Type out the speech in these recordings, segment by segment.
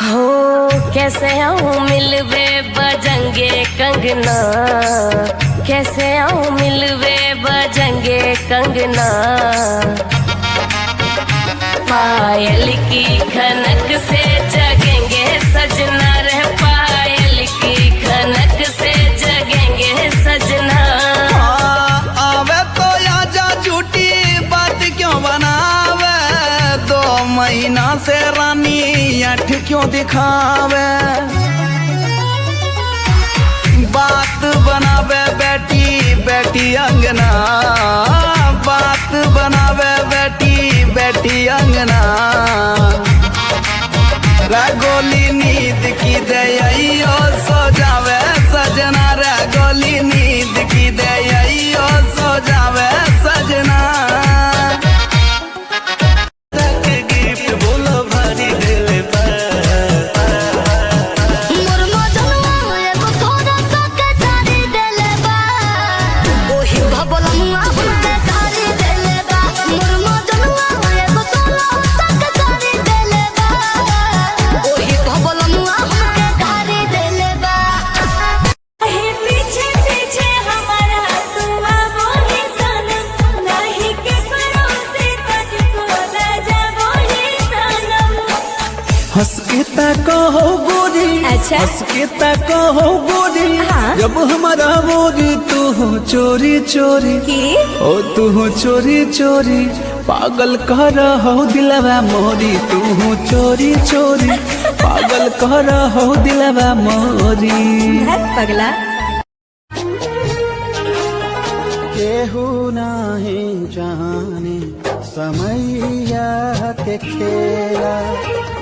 हो कैसे आऊं मिलवे बजंगे कंगना, कैसे आऊं मिलवे बजंगे कंगना। पायल की खनक से जगेंगे सजना रे, पायल की खनक से जगेंगे सजना। आवे तो आजा झूठी बात क्यों बनावे, 2 महीना से रानी अठ क्यों दिखावे। बात बनावे बेटी बेटी अंगना, बात बनावे बेटी बेटी अंगना। रगोली नींद की दया सो जावे सजना, रगोली नींद की दया सो जावे सजना। हंस के कहो गोरी, अच्छा हंस के कहो गोरी, हाँ? जब हमारा बोरी तू हो चोरी चोरी की? ओ तू हो चोरी चोरी, पागल कह रहा हो दिलवा मोरी। तू हो चोरी चोरी, पागल कह रहा हो दिलवा मोरी। पगला केहू नहीं जाने समैया के खेला,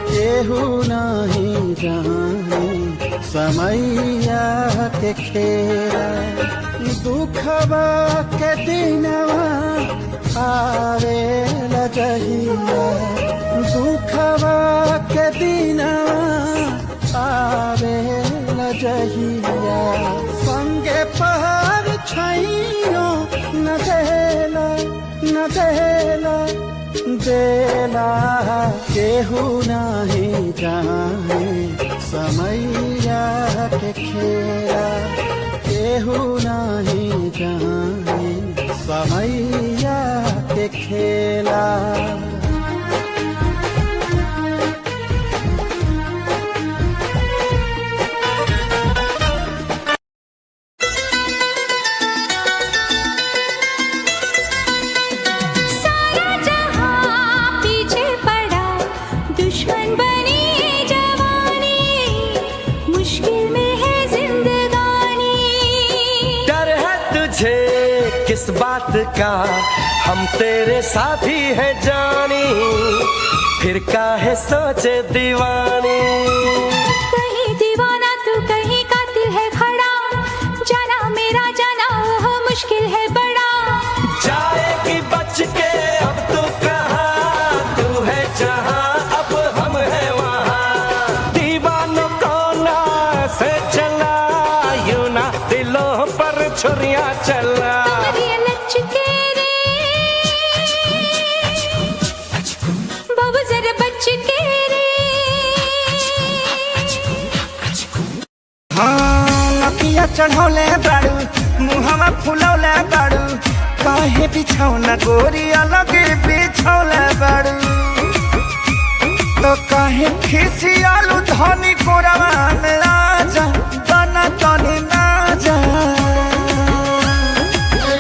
केहू नहीं जाने समैया के खेला। दुखवा के दिनवा आवे लजहिया, दुखवा के दिनवा आवे लजहिया। संगे पहाड़ छैयो न देला न देला देला, केहू नहीं जाने समैया के खेला, केहू नहीं जाने समैया के खेला। किस बात का हम तेरे साथी है जानी, फिर काहे सोचे दीवानी। कहीं दीवाना तू कहीं कातिल है खड़ा, जाना मेरा जाना वो मुश्किल है बड़ा। जाएगी बच के अब तू कहाँ, तू है जहाँ अब हम है वहाँ। दीवानों को ना से चला यूं ना दिलों पर छुरियाँ चला। चढ़ौले बाड़ू मुहवा फुलौले बाड़ू, काहे बिछौना गोरी अलग बिछौले बाड़ू। तो काहे खिसियालू धनी कोरवा में आजा, बना तनी ना जा।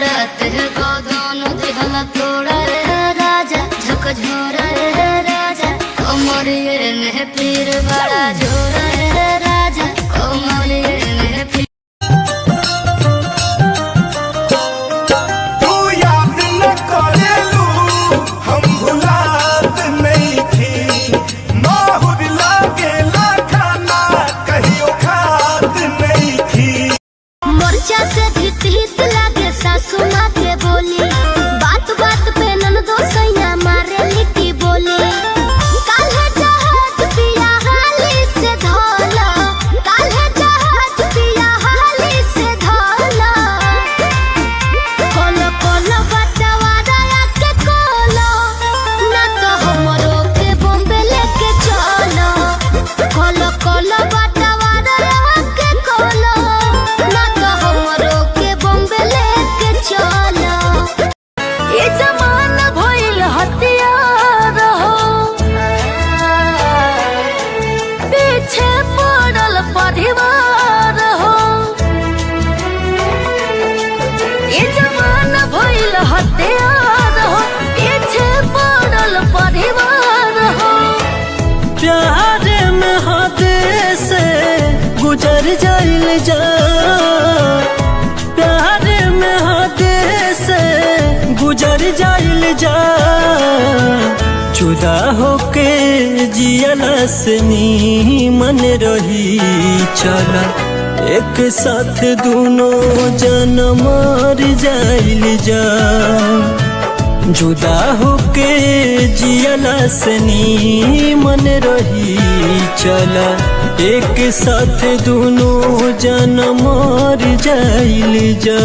रात है को दोनों दिहला तोड़ा रे राजा, झकझोरा रे राजा। कमरिए में पीर बड़ा जोरा रे राजा, कमरिए में पीर। सासू माँ के बोली बात बात पे ननदो सैया मारे लिट्टी बोली। काल्हे जहाज पिया हाली से धो जुदा होके जियला से नीमन रही चला एक साथ दोनों जन मर जाइल जा जुदा होके जियला से नीमन रही चला एक साथ दोनों जन मर जाइल जा।